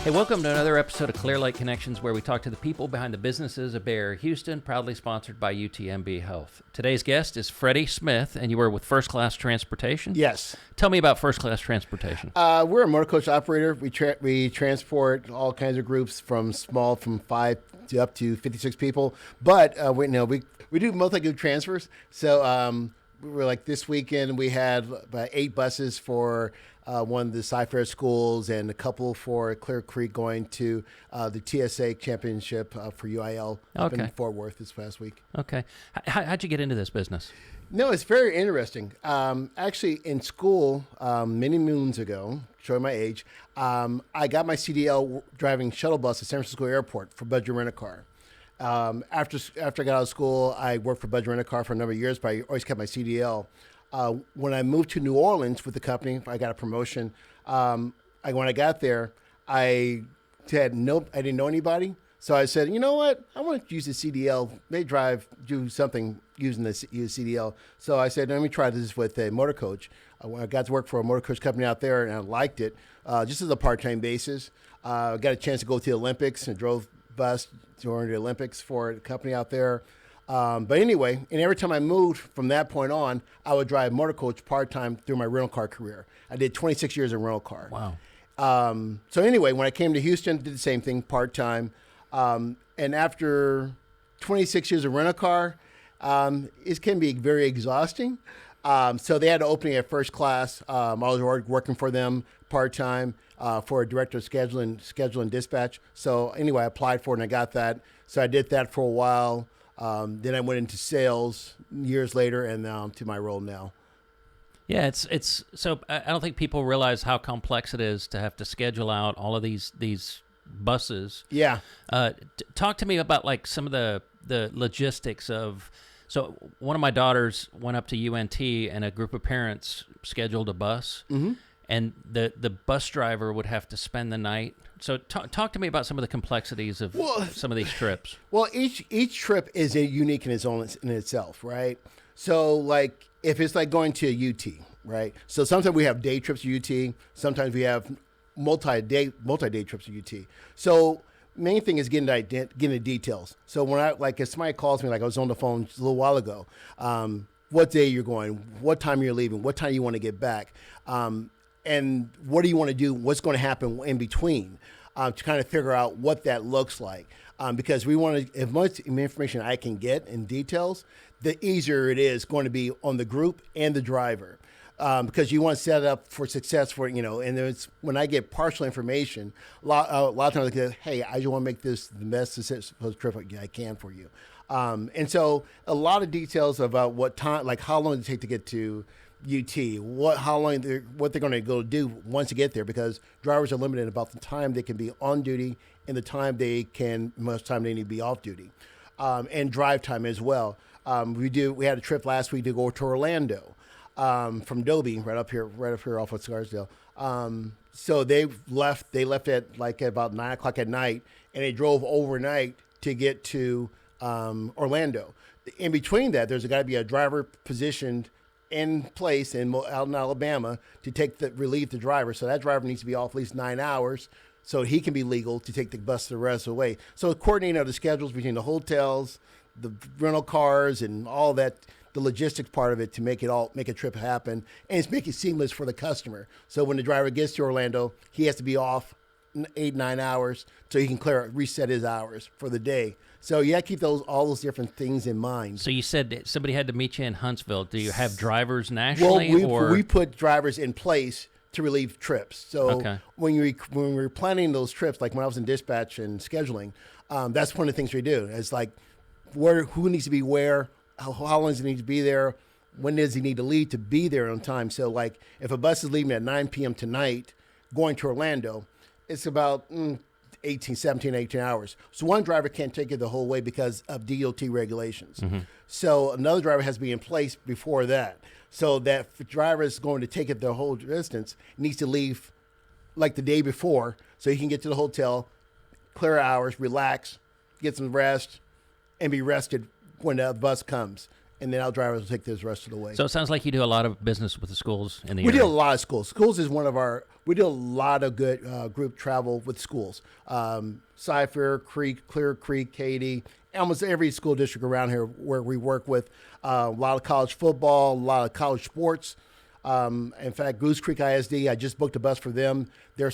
Hey, welcome to another episode of Clear Lake Connections, where we talk to the people behind the businesses of Bay Area Houston, proudly sponsored by UTMB Health. Today's guest is Frede Smith, and you were with First Class Transportation? Yes. Tell me about First Class Transportation. We're a motor coach operator. We transport all kinds of groups from 5 to up to 56 people. But we do multi-group transfers. So we were like this weekend we had about 8 buses for one of the Sci-Fair schools and a couple for Clear Creek going to the TSA championship for UIL up in Fort Worth this past week. Okay. How'd you get into this business? No, it's very interesting. Actually, in school, many moons ago, showing my age, I got my CDL driving shuttle bus at San Francisco Airport for Budget Rent-A-Car. After I got out of school, I worked for Budget Rent-A-Car for a number of years, but I always kept my CDL. When I moved to New Orleans with the company, I got a promotion. When I got there, I didn't know anybody. So I said, you know what? I want to use the CDL. Do something using the CDL. So I said, let me try this with a motor coach. I got to work for a motor coach company out there, and I liked it, just as a part-time basis. I got a chance to go to the Olympics and drove bus during the Olympics for a company out there. But anyway, and every time I moved from that point on, I would drive motor coach part-time through my rental car career. I did 26 years in rental car. Wow. So anyway, when I came to Houston, did the same thing part-time. And after 26 years of rental car, it can be very exhausting. So they had an opening at First Class. I was working for them part-time for a director of schedule and dispatch. So anyway, I applied for it and I got that. So I did that for a while. Then I went into sales years later, and now I'm to my role now. Yeah, it's so I don't think people realize how complex it is to have to schedule out all of these buses. Yeah. Talk to me about like some of the logistics of. So one of my daughters went up to UNT, and a group of parents scheduled a bus, and the bus driver would have to spend the night. So talk to me about some of the complexities of some of these trips. Well, each trip is unique in itself, right? So like if it's like going to a UT, right? So sometimes we have day trips to UT. Sometimes we have multi-day trips to UT. So main thing is getting the details. So when if somebody calls me, like I was on the phone just a little while ago, what day you're going, what time you're leaving, what time you want to get back, and what do you want to do, what's going to happen in between, to kind of figure out what that looks like. Because we want to, as much information I can get in details, the easier it is going to be on the group and the driver. Because you want to set it up for success and there's, when I get partial information, a lot of times I say, hey, I just want to make this the best successful trip I can for you. And so a lot of details about what time, like how long it take to get to UT, what they're going to go do once you get there, because drivers are limited about the time they can be on duty and the time most time they need to be off duty, and drive time as well. We had a trip last week to go to Orlando. From Dobie, right up here off of Scarsdale. So they left at like about 9:00 at night, and they drove overnight to get to Orlando. In between that, there's got to be a driver positioned in place out in Alabama to relieve the driver. So that driver needs to be off at least 9 hours so he can be legal to take the bus the rest of the way. So coordinating of the schedules between the hotels, the rental cars, and all that, the logistics part of it to make a trip happen, and make it seamless for the customer. So when the driver gets to Orlando, he has to be off 8-9 hours so he can reset his hours for the day. So you got to keep all those different things in mind. So you said somebody had to meet you in Huntsville. Do you have drivers nationally? Well, we put drivers in place to relieve trips. So when we were planning those trips, like when I was in dispatch and scheduling, that's one of the things we do. It's like who needs to be where, how long does he need to be there, when does he need to leave to be there on time. So like if a bus is leaving at 9 p.m. tonight going to Orlando, it's about 18 hours. So one driver can't take it the whole way because of DOT regulations. So another driver has to be in place before that. So that if the driver is going to take it the whole distance, needs to leave like the day before so he can get to the hotel, clear hours, relax, get some rest, and be rested when the bus comes. and then our drivers will take this the rest of the way. So it sounds like you do a lot of business with the schools in the We area. do a lot of schools. Schools is one of our. We do a lot of good group travel with schools. Cypher, Creek, Clear Creek, Katy, almost every school district around here where we work with. A lot of college football, a lot of college sports. In fact, Goose Creek ISD, I just booked a bus for them. Their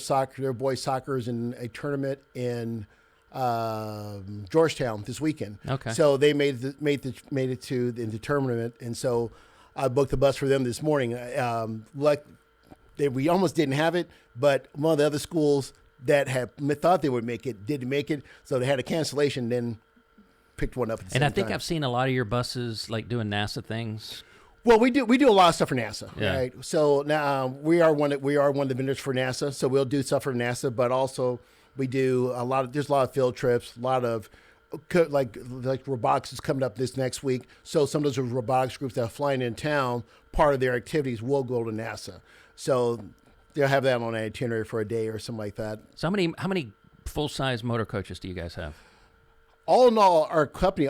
boys soccer is in a tournament in Georgetown this weekend. Okay. So they made it to the tournament, and so I booked the bus for them this morning. We almost didn't have it, but one of the other schools that had thought they would make it didn't make it, so they had a cancellation. Then picked one up. At the And same I think time. I've seen a lot of your buses like doing NASA things. Well, we do a lot of stuff for NASA, Yeah. right? So now we are one of the vendors for NASA. So we'll do stuff for NASA, but also we do there's a lot of field trips, a lot of like robotics is coming up this next week. So some of those robotics groups that are flying in town, part of their activities will go to NASA. So they'll have that on an itinerary for a day or something like that. So how many full-size motor coaches do you guys have? All in all, our company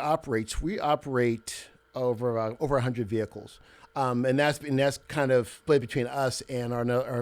we operate over 100 vehicles. And that's kind of split between us and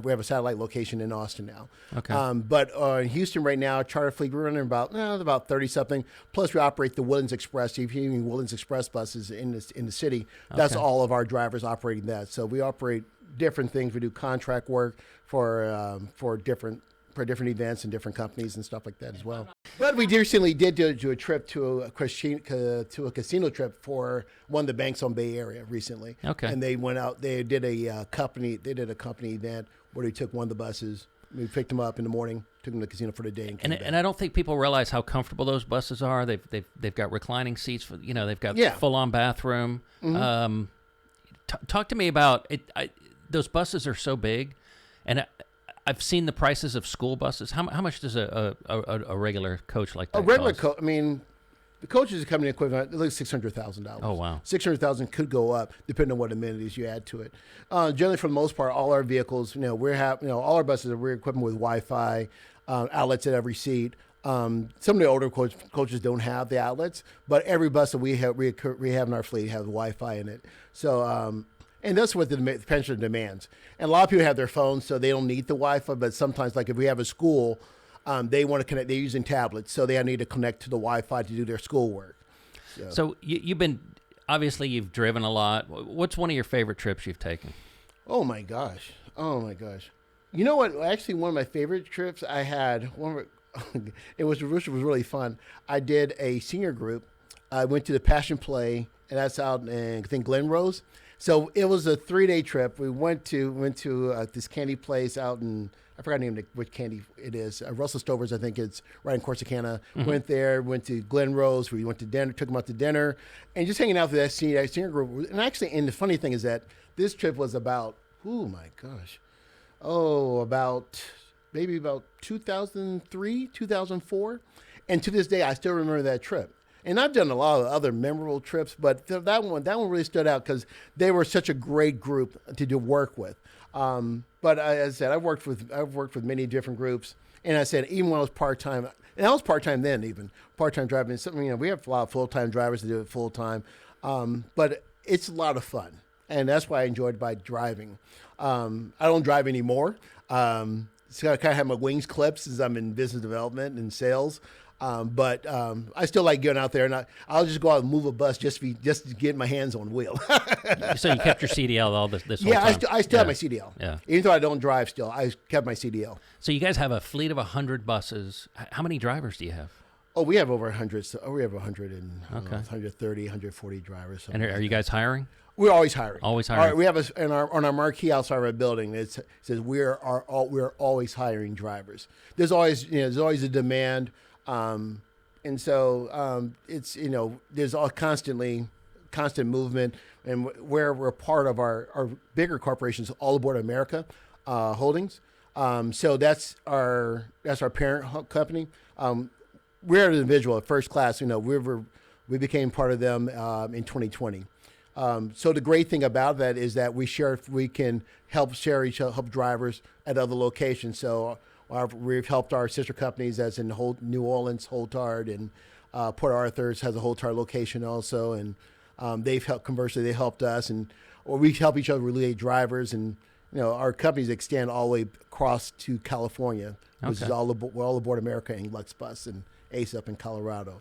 we have a satellite location in Austin now. Okay. But in Houston right now, charter fleet, we're running about 30 something. Plus we operate the Woodlands Express. If you need Woodlands Express buses in the city, that's Okay. all of our drivers operating that. So we operate different things. We do contract work for different events and different companies and stuff like that as well. But we recently did do a trip to a casino trip for one of the banks on Bay Area recently. Okay. And they went out. They did a company event where they took one of the buses. We picked them up in the morning, took them to the casino for the day, and came back. And I don't think people realize how comfortable those buses are. They've got reclining seats for they've got full-on bathroom. Mm-hmm. Talk to me about it. Those buses are so big, and I've seen the prices of school buses. How much does a regular coach like that A regular cost? coach, I mean, the coaches are coming equivalent, like $600,000. Oh, wow. $600,000 could go up depending on what amenities you add to it. Generally, for the most part, all our vehicles, all our buses we're equipped with Wi-Fi, outlets at every seat. Some of the older coaches don't have the outlets, but every bus that we have in our fleet has Wi-Fi in it. So, and that's what the pension demands. And a lot of people have their phones, so they don't need the Wi-Fi. But sometimes, like if we have a school, they want to connect. They're using tablets, so they need to connect to the Wi-Fi to do their schoolwork. So you've you've driven a lot. What's one of your favorite trips you've taken? Oh my gosh! You know what? Actually, one of my favorite trips I had. It was really fun. I did a senior group. I went to the Passion Play, and that's out in I think Glen Rose. So it was a 3-day trip. We went to this candy place out in, I forgot the name of which candy it is. Russell Stover's, I think it's right in Corsicana. Mm-hmm. Went there, went to Glen Rose. We went to dinner, took them out to dinner, and just hanging out with that senior group. And actually, and the funny thing is that this trip was about, maybe about 2003, 2004. And to this day, I still remember that trip. And I've done a lot of other memorable trips, but that one really stood out because they were such a great group to do work with. But as I said, I've worked with many different groups, and I said even when I was part-time, and I was part-time then, even part-time driving. Something we have a lot of full-time drivers that do it full-time, but it's a lot of fun, and that's why I enjoyed by driving. I don't drive anymore. So I kind of have my wings clipped since I'm in business development and sales. But I still like getting out there, and I'll just go out and move a bus just to get my hands on the wheel. So you kept your CDL all this whole time? I still have my CDL. Yeah. Even though I don't drive still, I kept my CDL. So you guys have a fleet of 100 buses. How many drivers do you have? Oh, we have over 100. We have 130, 140 drivers. And are you guys hiring? We're always hiring. Always hiring. We have on our marquee outside our building. It says we're always hiring drivers. There's always a demand. And so it's there's constant movement, and where we're part of our bigger corporations, All Aboard America Holdings. So that's our parent company. We're an individual at First Class. We became part of them in 2020. So the great thing about that is that we can help drivers at other locations. So we've helped our sister companies, as in New Orleans, Holtard, and Port Arthur's has a Holtard location also, and They've helped, conversely, they helped us, or we help each other relay drivers, and our companies extend all the way across to California, which is we're all aboard America and Lux Bus and Ace up in Colorado.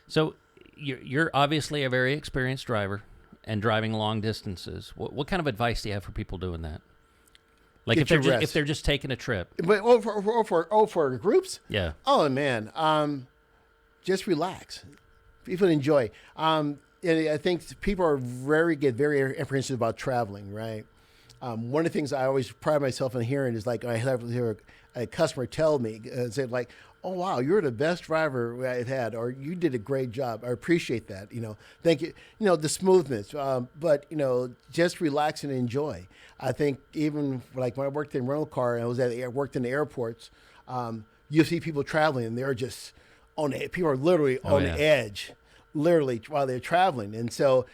So you're obviously a very experienced driver and driving long distances. What kind of advice do you have for people doing that? Like if they're just taking a trip. But for groups? Yeah. Oh man, just relax. People enjoy. And I think people are very apprehensive about traveling, right? One of the things I always pride myself in hearing is like I have to hear a customer tell me, say like, "Oh wow, you're the best driver I've had," or "You did a great job. I appreciate that." Thank you. The smoothness, but just relax and enjoy. I think even like when I worked in rental car and I worked in the airports, you see people traveling and they're just people are literally on the edge, literally while they're traveling, and so.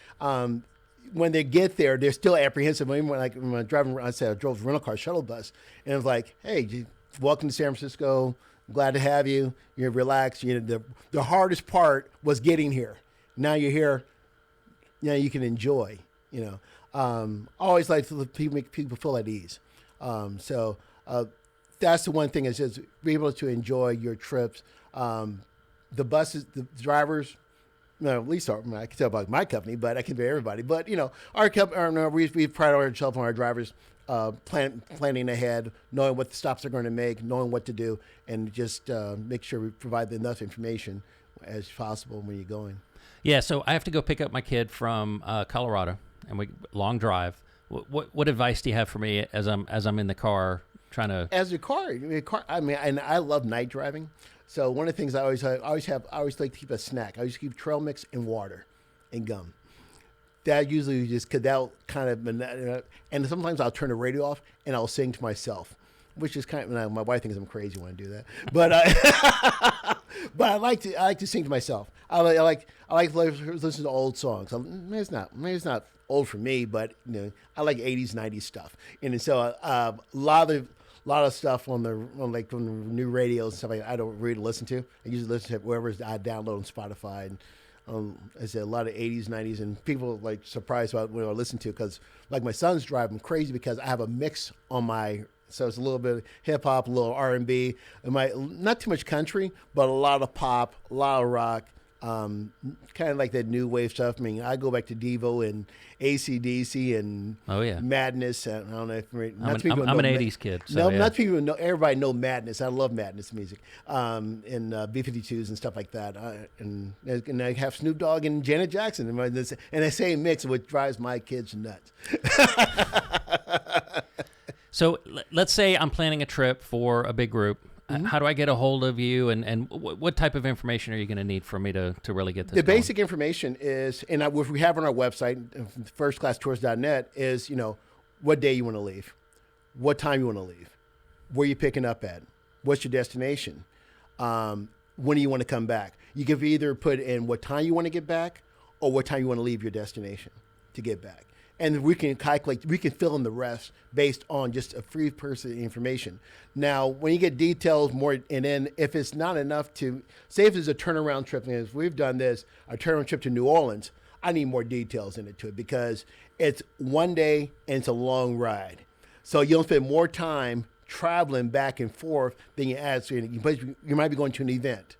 When they get there, they're still apprehensive. When I drove a rental car shuttle bus, and it was like, "Hey, welcome to San Francisco. Glad to have you. You're relaxed. The hardest part was getting here. Now you're here. You can enjoy. I always like to make people feel at ease. So that's the one thing is just be able to enjoy your trips. The buses, the drivers. No, at least I can tell about my company, but I can be everybody. But our company, we pride ourselves on our drivers planning ahead, knowing what the stops they're going to make, knowing what to do, and just make sure we provide enough information as possible when you're going. Yeah, so I have to go pick up my kid from Colorado, and long drive. What advice do you have for me as I'm in the car trying to? As a car, I mean, and I love night driving. So one of the things I always like to keep a snack. I always keep trail mix and water and gum. That usually because that'll kind of, and sometimes I'll turn the radio off and I'll sing to myself, which is kind of, my wife thinks I'm crazy when I do that. But but I like to sing to myself. I like to listen to old songs. It's not old for me, but I like 80s, 90s stuff. And so a lot of stuff on the new radios and stuff like that, I don't really listen to. I usually listen to wherever I download on Spotify. And I said a lot of 80s, 90s, and people like surprised about what I listen to because like my son's driving crazy because I have a mix on my. So it's a little bit of hip hop, a little R&B, not too much country, but a lot of pop, a lot of rock. Kind of like that new wave stuff. I mean, I go back to Devo and AC/DC and Madness. I don't know if I'm an 80s kid. So not people know. Everybody know Madness. I love Madness music. And B-52s and stuff like that. And I have Snoop Dogg and Janet Jackson in the same mix, which drives my kids nuts. So let's say I'm planning a trip for a big group. Mm-hmm. How do I get a hold of you, and what type of information are you going to need for me to really get this The going? basic information is, and what we have on our website, firstclasstours.net, is, what day you want to leave, what time you want to leave, where you picking up at, what's your destination, when do you want to come back. You can either put in what time you want to get back or what time you want to leave your destination to get back. And we can calculate, we can fill in the rest based on just a free person information. Now, when you get details more, and then if it's not enough to, say if there's a turnaround trip, and if we've done this, a turnaround trip to New Orleans, I need more details in it to it because it's one day and it's a long ride. So you'll spend more time traveling back and forth than you add. So you might be going to an event.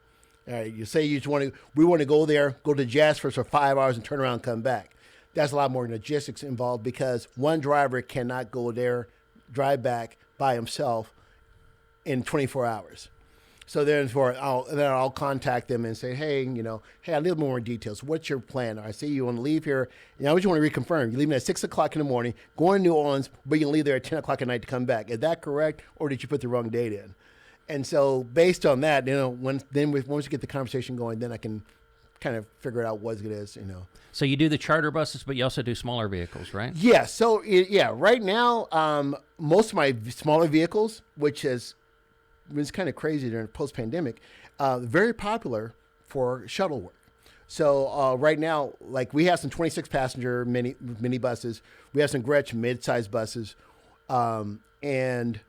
All right, you say we want to go there, go to Jasper for 5 hours and turn around and come back. That's a lot more logistics involved because one driver cannot go there, drive back by himself in 24 hours. So therefore, I'll contact them and say, hey, I need more details. What's your plan? I see you want to leave here. I just want to reconfirm. You're leaving at 6 o'clock in the morning, going to New Orleans, but you can leave there at 10 o'clock at night to come back. Is that correct, or did you put the wrong date in? And so based on that, once we get the conversation going, then I can kind of figure out what it is, So you do the charter buses, but you also do smaller vehicles, right? Yeah. So right now, most of my smaller vehicles, which is kind of crazy during post-pandemic, very popular for shuttle work. So right now, like we have some 26 passenger mini buses, we have some Gretsch mid-sized buses, and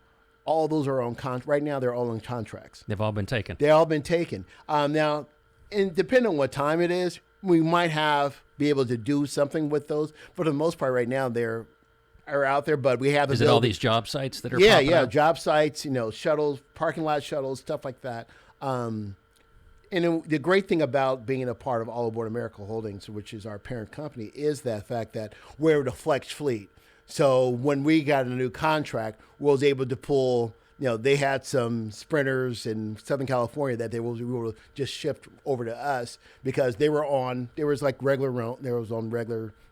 all those are on right now. They're all on contracts. They've all been taken. Now. And depending on what time it is, we might have be able to do something with those. For the most part, right now they're are out there, but we have the Is it all these job sites that are yeah, popping yeah, up? job sites, shuttles, parking lot shuttles, stuff like that. And the great thing about being a part of All Aboard America Holdings, which is our parent company, is that fact that we're the flex fleet. So when we got a new contract, we was able to pull. They had some sprinters in Southern California that we were just shipped over to us because they were on. There was like regular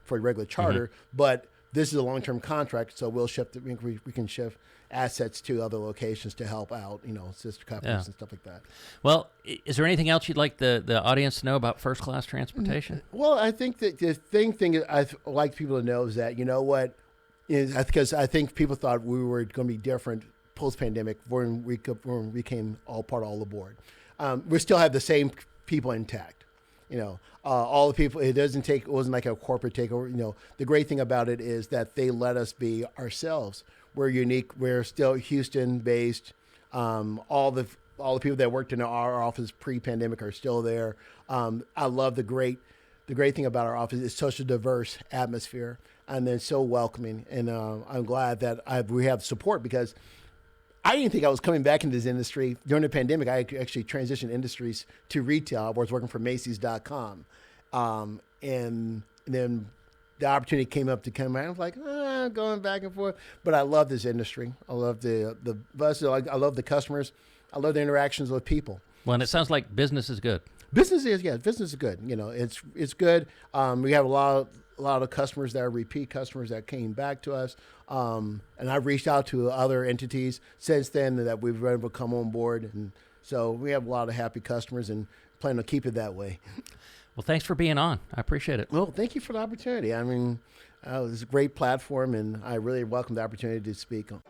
for regular charter, but this is a long-term contract, so we'll shift. We can shift assets to other locations to help out, sister companies and stuff like that. Well, is there anything else you'd like the audience to know about first-class transportation? Well, I think that the thing I'd like people to know is that, because I think people thought we were going to be different post-pandemic when we became all part of All Aboard. We still have the same people intact. All the people, it wasn't like a corporate takeover. The great thing about it is that they let us be ourselves. We're unique. We're still Houston based. All the people that worked in our office pre-pandemic are still there. I love the great thing about our office is such a diverse atmosphere, and then so welcoming. And I'm glad that we have support because I didn't think I was coming back into this industry. During the pandemic, I actually transitioned industries to retail. I was working for Macy's.com. And then the opportunity came up to come out. I was like, going back and forth. But I love this industry. I love the bus. I love the customers. I love the interactions with people. Well, and it sounds like business is good. Business is good. It's good. We have a lot of customers that are repeat customers that came back to us. And I've reached out to other entities since then that we've been able to come on board. And so we have a lot of happy customers and plan to keep it that way. Well, thanks for being on. I appreciate it. Well, thank you for the opportunity. I mean, it was a great platform, and I really welcome the opportunity to speak on.